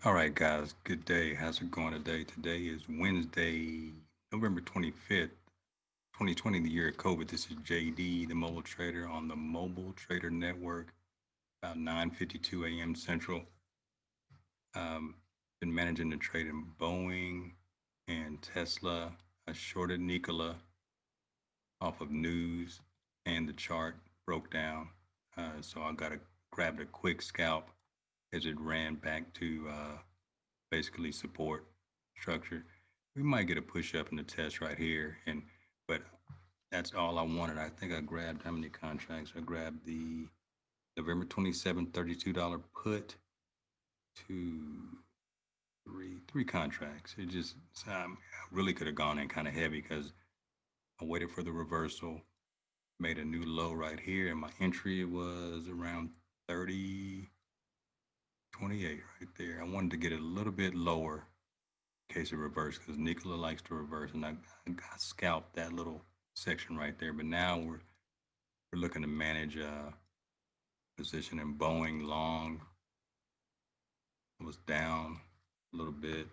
All right, guys. Good day. How's it going today? Today is Wednesday, November 25th, 2020, the year of COVID. This is JD, the mobile trader on the Mobile Trader Network, about 9:52 a.m. Central. Um, been managing the trade in Boeing and Tesla. I shorted Nikola off of news and the chart broke down. So I got to grab a quick scalp as it ran back to basically support structure. We might get a push up in the test right here, and but that's all I wanted. I think I grabbed how many contracts? I grabbed the November 27th $32 put, two, three contracts. It just I really could have gone in kind of heavy because I waited for the reversal, made a new low right here, and my entry was around 30.28 right there. I wanted to get it a little bit lower in case it reversed because Nikola likes to reverse, and I scalped that little section right there. But now we're looking to manage position in Boeing long. It was down a little bit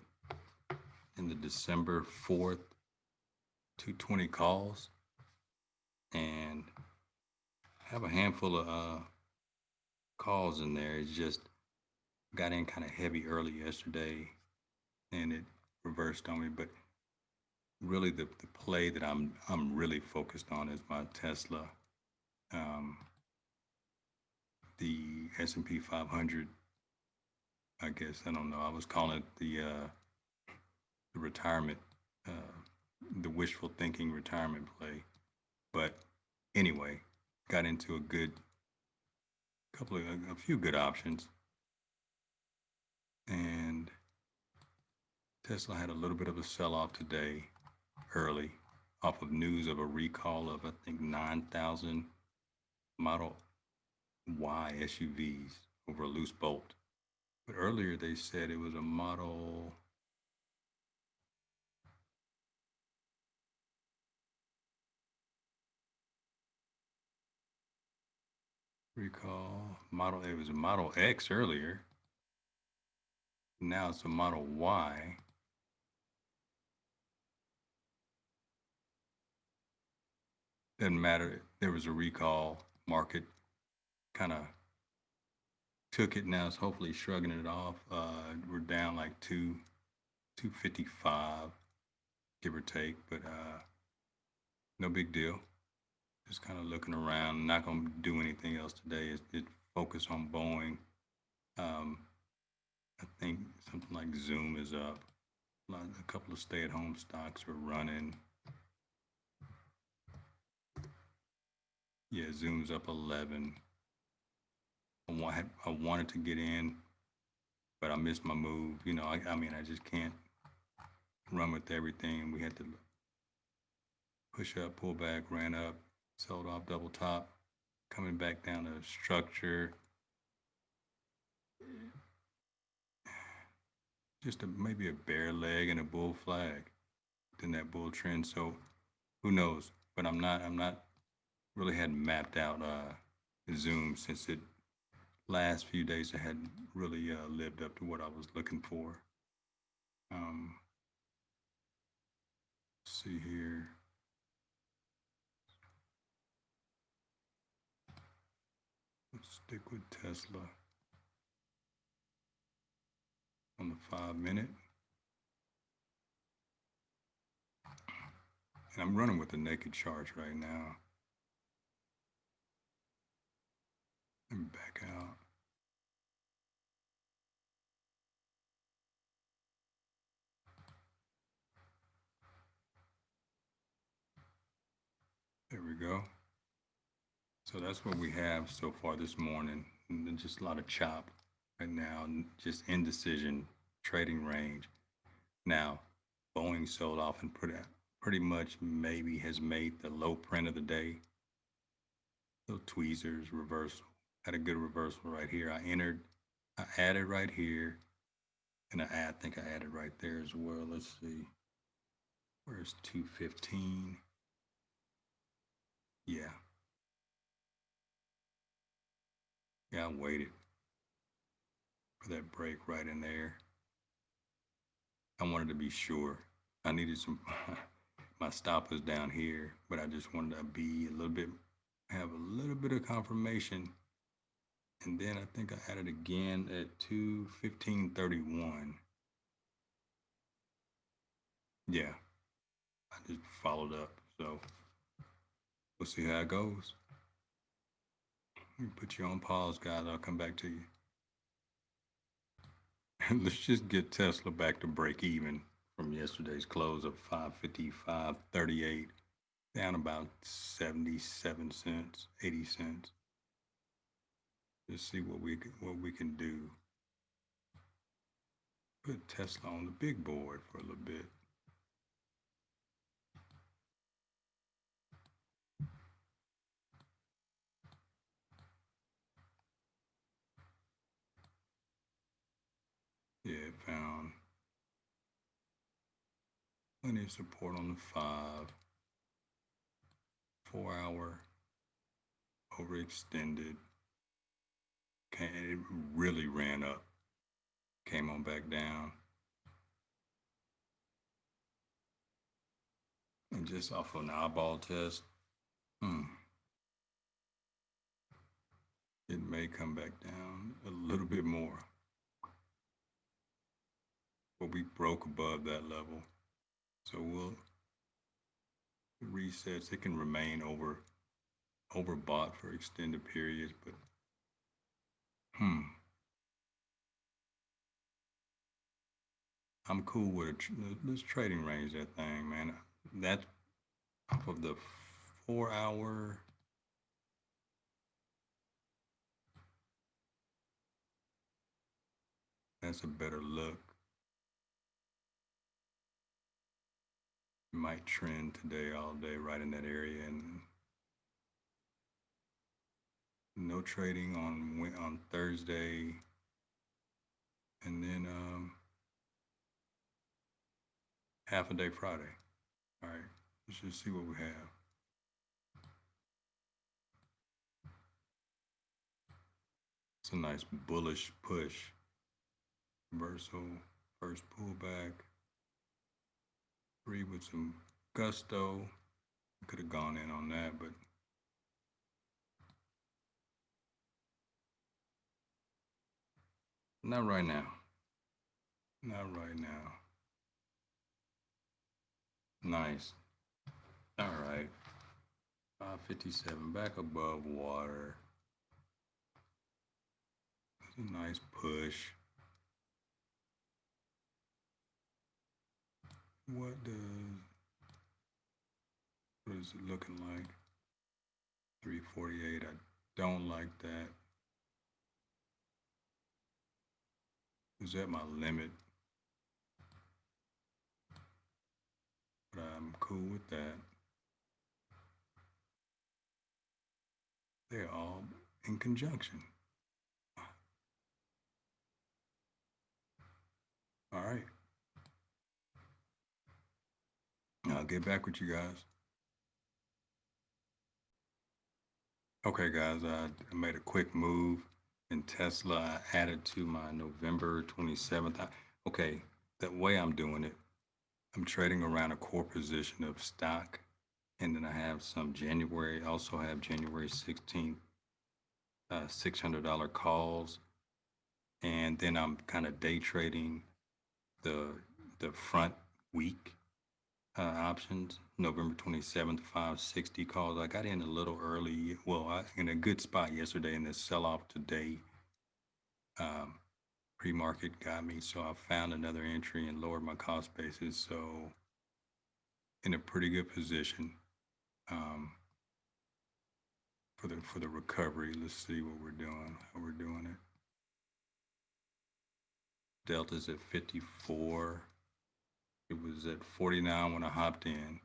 in the December 4th 220 calls, and have a handful of calls in there. It's just got in kind of heavy early yesterday, and it reversed on me. But really, the play that I'm really focused on is my Tesla. Um, the S&P 500. I guess I don't know. I was calling it the retirement, uh, the wishful thinking retirement play. But anyway, got into a few good options, and Tesla had a little bit of a sell off today, early, off of news of a recall of I think 9,000 Model Y SUVs over a loose bolt. But earlier they said it was a Model recall model. It was a Model X earlier. Now it's a Model Y. Doesn't matter. There was a recall. Market kind of took it. Now it's hopefully shrugging it off. We're down like 255, give or take, but no big deal. Just kind of looking around. Not gonna do anything else today. It focus on Boeing. Um, I think something like Zoom is up. A couple of stay-at-home stocks are running. Yeah, Zoom's up 11. I wanted to get in, but I missed my move. I mean, I just can't run with everything. We had to push up, pull back, ran up, sold off double top, coming back down to structure. Just maybe a bear leg and a bull flag. Then that bull trend. So who knows? But I'm not really hadn't mapped out Zoom since it last few days I hadn't really lived up to what I was looking for. Um, see here. Let's stick with Tesla on the 5 minute. And I'm running with the naked charts right now. Let me back out. There we go. So that's what we have so far this morning. And just a lot of chop right now, just indecision, trading range. Now, Boeing sold off and pretty much maybe has made the low print of the day. Little tweezers, reversal. Had a good reversal right here. I added right here, and I think I added right there as well. Let's see. Where's 215? Yeah. Yeah, I waited for that break right in there. I wanted to be sure. I needed some. My stop was down here, but I just wanted to be a little bit, have a little bit of confirmation. And then I think I added again at 2:15:31. Yeah, I just followed up. So we'll see how it goes. Put you on pause, guys. I'll come back to you. Let's just get Tesla back to break even from yesterday's close of 555.38, down about 77 cents, 80 cents. Just see what we can do. Put Tesla on the big board for a little bit. Yeah, it found plenty of support on the 4 hour, overextended. It really ran up, came on back down. And just off an eyeball test, it may come back down a little bit more. But we broke above that level. So we'll resets. It can remain overbought for extended periods, but I'm cool with it. Let's trading range that thing, man. That's off of the 4 hour. That's a better look. Might trend today all day right in that area, and no trading on Thursday, and then half a day Friday. All right, let's just see what we have. It's a nice bullish push. Reversal, first pullback. Three with some gusto. Could have gone in on that, but not right now. Not right now. Nice. All right. 557 back above water. That's a nice push. What is it looking like? 348. I don't like that. Is that my limit? But I'm cool with that. They're all in conjunction. All right. I'll get back with you guys. Okay, guys, I made a quick move in Tesla. I added to my November 27th. Okay, the way I'm doing it, I'm trading around a core position of stock, and then I have some January, also have January 16th, $600 calls, and then I'm kind of day trading the the front week options. November 27th, 560 calls. I got in a little early. Well, in a good spot yesterday, and the sell off today um, pre-market got me. So I found another entry and lowered my cost basis. So in a pretty good position um, for the recovery. Let's see what we're doing. How we're doing it. Delta's at 54. It was at 49 when I hopped in.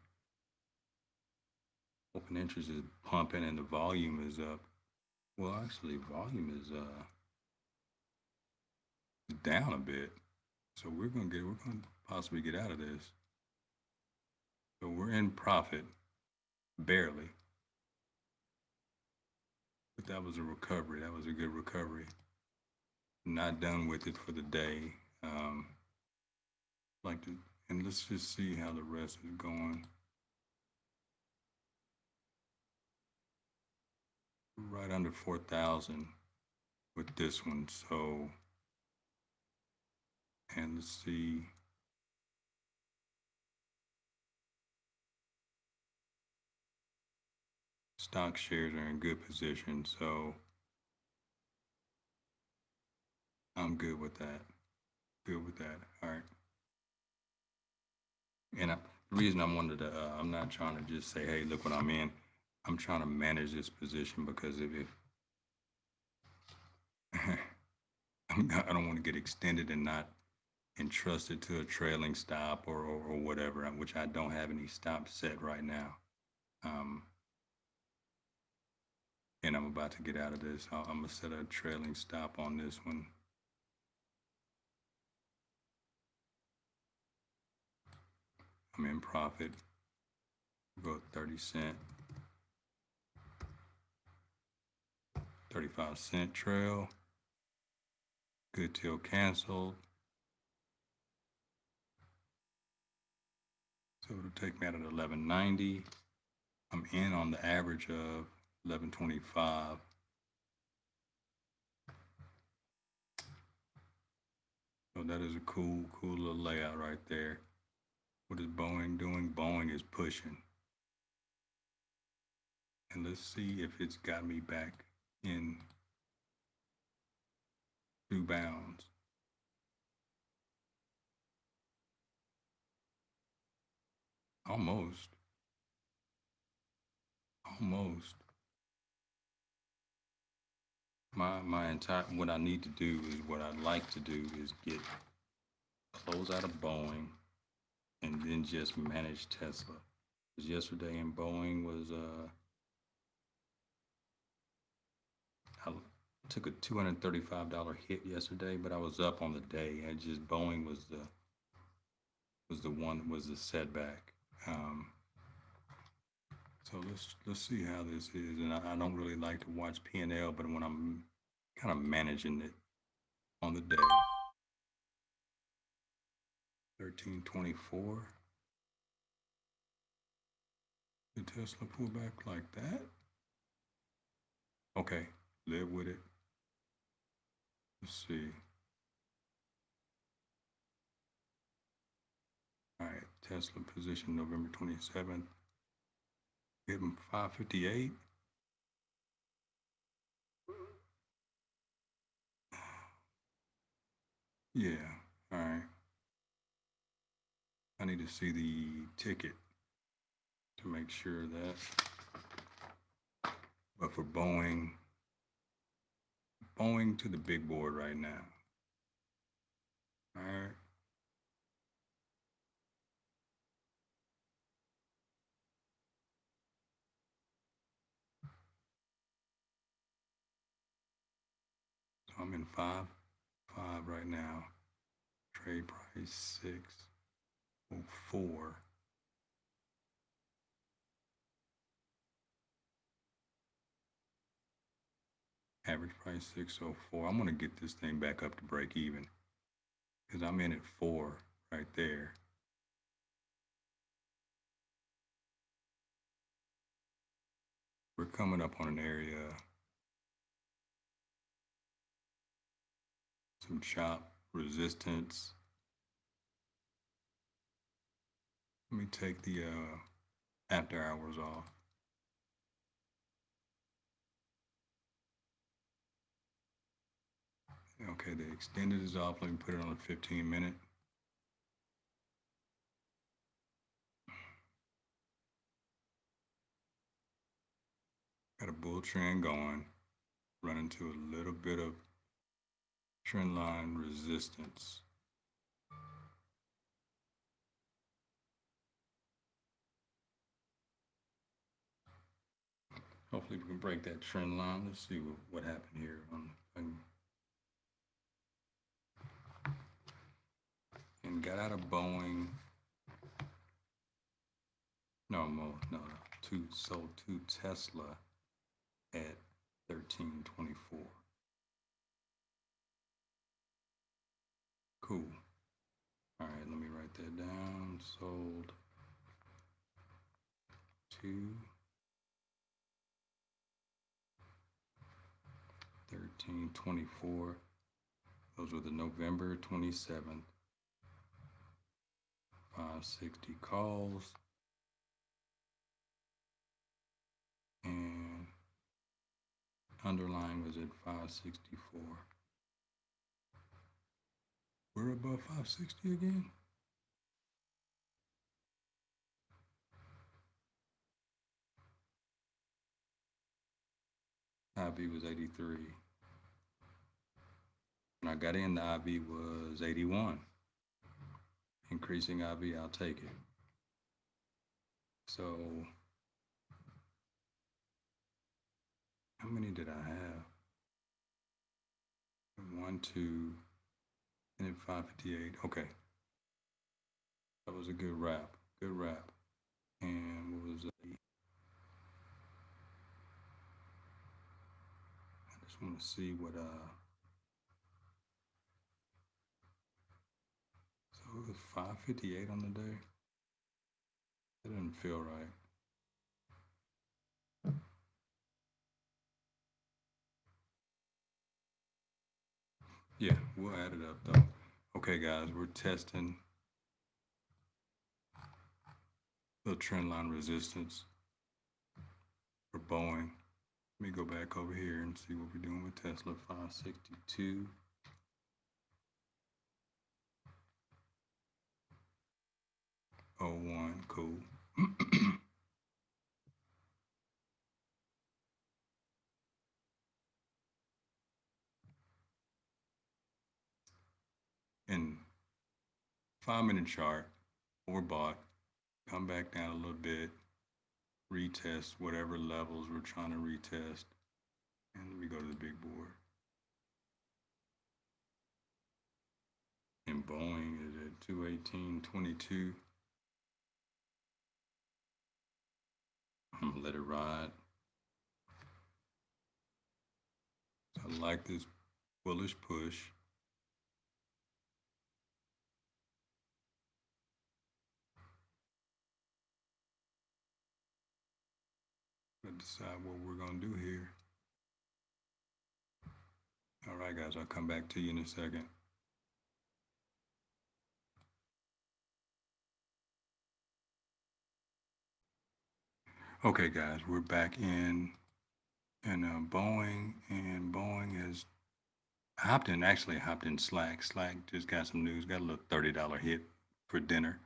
Open interest is pumping and the volume is up. Well, actually, volume is down a bit. So we're gonna possibly get out of this. So we're in profit, barely. But that was a recovery. That was a good recovery. Not done with it for the day. Like to, and let's just see how the rest is going. Right under 4,000 with this one. So, and let's see. Stock shares are in good position, so I'm good with that. Good with that. All right. And the reason I wanted to, I'm not trying to just say, hey, look what I'm in. I'm trying to manage this position because if I don't want to get extended and not entrusted to a trailing stop or whatever, which I don't have any stops set right now. Um, and I'm about to get out of this. I'm going to set a trailing stop on this one. I'm in profit. Go 30 cent, 35-cent trail. Good till canceled. So it'll take me out at 11.90. I'm in on the average of 11.25. So that is a cool little layout right there. What is Boeing doing? Boeing is pushing. And let's see if it's got me back in two bounds. Almost. Almost. My entire what I need to do is what I'd like to do is get close out of Boeing and then just manage Tesla. Because yesterday in Boeing was I took a $235 hit yesterday, but I was up on the day. And just Boeing was the one that was the setback. Um, so let's see how this is. And I don't really like to watch P&L, but when I'm kind of managing it on the day, 1324. Did Tesla pull back like that? Okay, live with it. Let's see. All right, Tesla position November 27th. Give him 558. Yeah, all right. I need to see the ticket to make sure that. But for Boeing, Boeing to the big board right now. All right. So I'm in 5 right now. Trade price 604. Average price 604. I'm gonna get this thing back up to break even because I'm in at 4 right there. We're coming up on an area, some chop resistance. Let me take the after hours off. Okay, the extended is off. Let me put it on a 15-minute. Got a bull trend going, run into a little bit of trend line resistance. Hopefully we can break that trend line. Let's see what happened here. And got out of Boeing. No. Sold to Tesla at 1324. Cool. All right, let me write that down. Sold 2 1324. Those were the November 27th 560 calls, and underlying was at 564. We're above 560 again. IB was 83. When I got in, the IB was 81. Increasing IB, I'll take it. So, how many did I have? 1, 2, and then 558. Okay. That was a good wrap. Good wrap. And what was I just want to see what so it was 558 on the day. That didn't feel right. Yeah, we'll add it up though. Okay, guys, we're testing the trend line resistance for Boeing. Let me go back over here and see what we're doing with Tesla. 562. Oh, 01, cool. And 5-minute chart, overbought, come back down a little bit, retest whatever levels we're trying to retest, and we go to the big board. And Boeing is at 218.22. I'm gonna let it ride. I like this bullish push. Let's decide what we're gonna do here. All right, guys, I'll come back to you in a second. Okay, guys, we're back in Boeing, and Boeing has hopped in Slack. Slack just got some news, got a little $30 hit for dinner.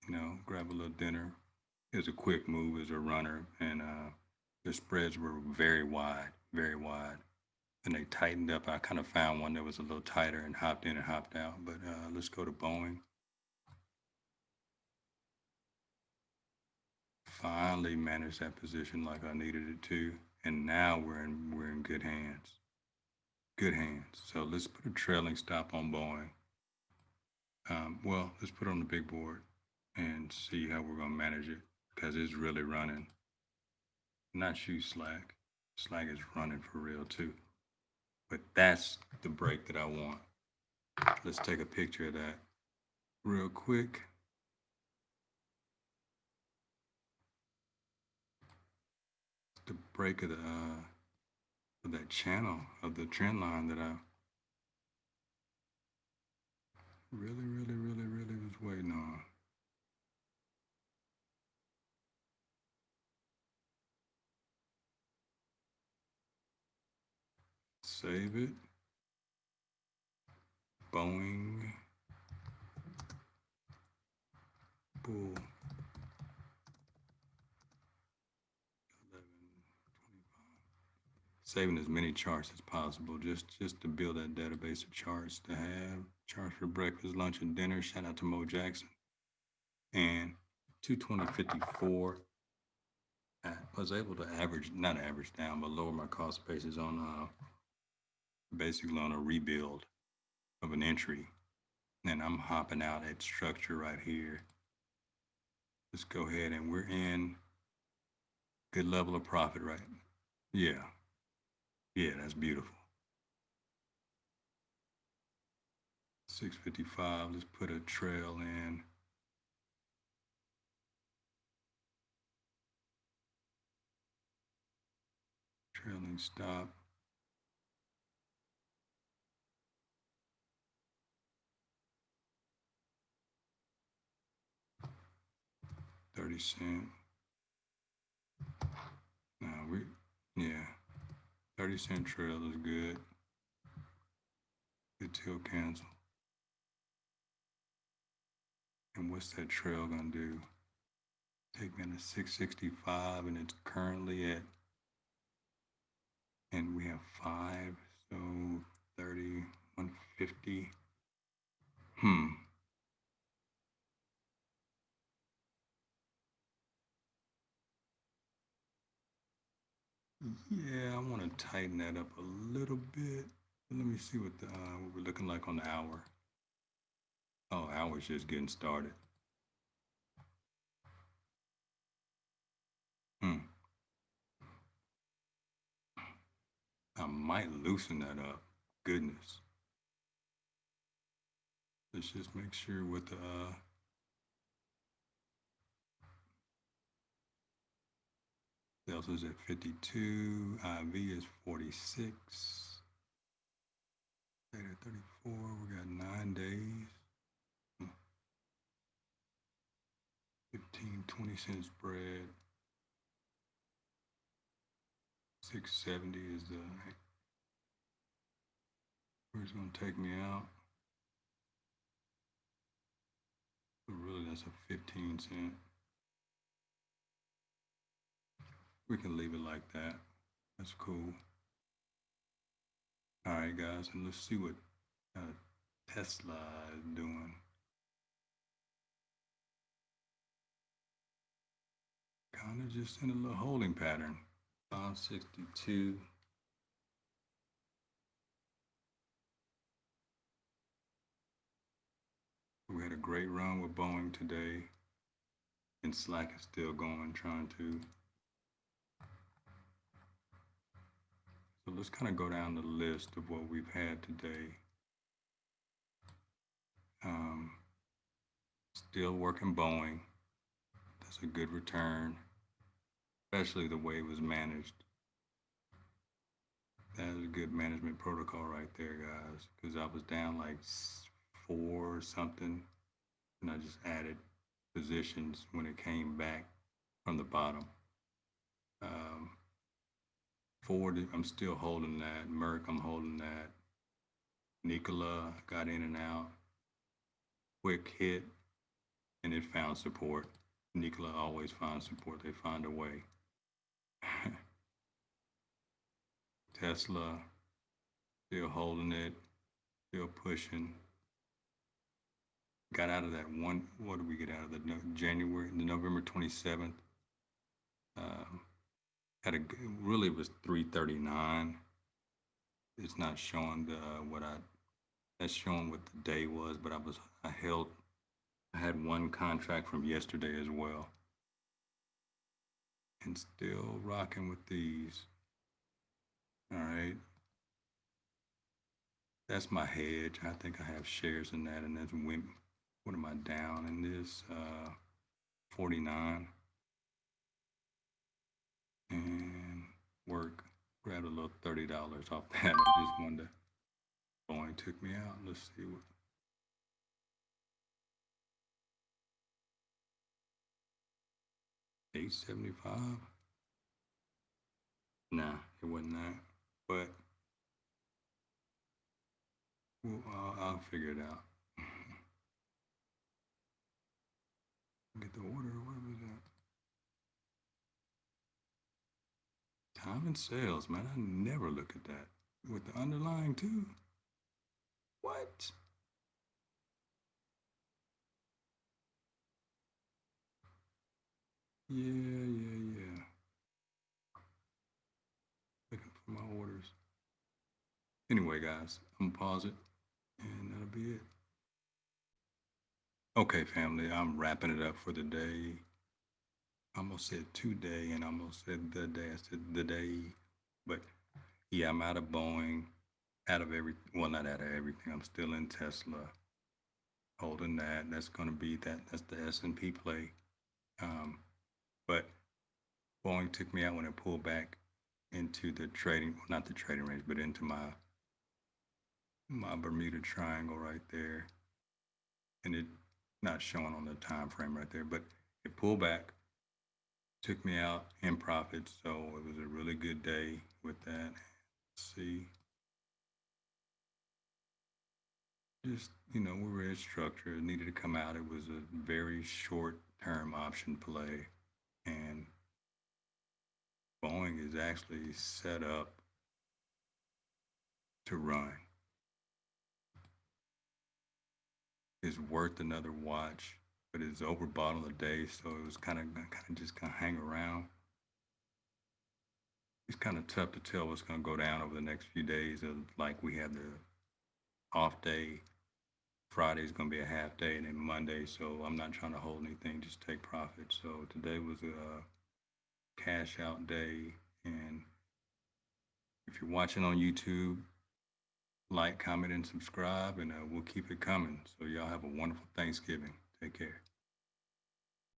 You know, grab a little dinner. It was a quick move as a runner, and the spreads were very wide, very wide. And they tightened up. I kind of found one that was a little tighter and hopped in and hopped out. But let's go to Boeing. Finally managed that position like I needed it to, and now we're in good hands. Good hands. So let's put a trailing stop on Boeing. Well, let's put it on the big board and see how we're gonna manage it because it's really running. Not shoe Slack. Slack is running for real too. But that's the break that I want. Let's take a picture of that real quick. The break of that channel of the trend line that I really was waiting on. Save it. Boeing bull 1125. Saving as many charts as possible just to build that database of charts to have. Charts for breakfast, lunch, and dinner. Shout out to Mo Jackson. And 220.54. I was able to not average down, but lower my cost basis on basically on a rebuild of an entry. And I'm hopping out at structure right here. Let's go ahead, and we're in good level of profit, right? Yeah. Yeah, that's beautiful. 6:55. Let's put a trail in. Trailing stop. $0.30. Now yeah, 30-cent trail is good. Good till cancel. And what's that trail gonna do? Take me to 665, and it's currently at, and we have 5, so 30, 150. Yeah, I want to tighten that up a little bit. Let me see what we're looking like on the hour. Oh, hour's just getting started. Hmm. I might loosen that up. Goodness. Let's just make sure with the Delta's at 52, IV is 46, theta 34. We got 9 days. 15, 20-cent spread. 670 is the where it's gonna take me out. But really, that's a 15-cent. We can leave it like that. That's cool. All right, guys, and let's see what Tesla is doing. Kind of just in a little holding pattern. 562. We had a great run with Boeing today, and Slack is still going, trying to. So let's kind of go down the list of what we've had today. Still working Boeing. That's a good return, especially the way it was managed. That is a good management protocol right there, guys, because I was down like 4 or something, and I just added positions when it came back from the bottom. Ford, I'm still holding that. Merck, I'm holding that. Nikola got in and out. Quick hit, and it found support. Nikola always finds support. They find a way. Tesla, still holding it, still pushing. Got out of that one. What did we get out of the the November 27th? Had a really it was 339. It's not showing that's showing what the day was, but I had one contract from yesterday as well, and still rocking with these. All right, that's my hedge. I think I have shares in that, and that's what am I down in this? 49, and work. Grabbed a little $30 off that. I just wanted to. Boeing took me out. Let's see what. 875. Nah, it wasn't that. But well, I'll figure it out. Get the order. What was that? Time and sales, man. I never look at that. With the underlying too. What? Yeah. Looking for my orders. Anyway, guys, I'm gonna pause it, and that'll be it. Okay, family, I'm wrapping it up for the day. I almost said today, and I almost said the day. I said the day, but yeah, I'm out of Boeing, out of every. Well, not out of everything. I'm still in Tesla. holding that. That's going to be that. That's the S&P play. Um, but Boeing took me out when it pulled back into the trading, not the trading range, but into my Bermuda Triangle right there, and it not showing on the time frame right there, but it pulled back, took me out in profit. So it was a really good day with that. Let's see, just we were in structure. It needed to come out. It was a very short term option play, and Boeing is actually set up to run. It's worth another watch, but it's overbought on the day, so it was kind of hang around. It's kind of tough to tell what's going to go down over the next few days. Like we have the off day. Friday's going to be a half day, and then Monday. So I'm not trying to hold anything, just take profit. So today was a cash out day, and if you're watching on YouTube, like, comment, and subscribe, and we'll keep it coming. So y'all have a wonderful Thanksgiving. Take care.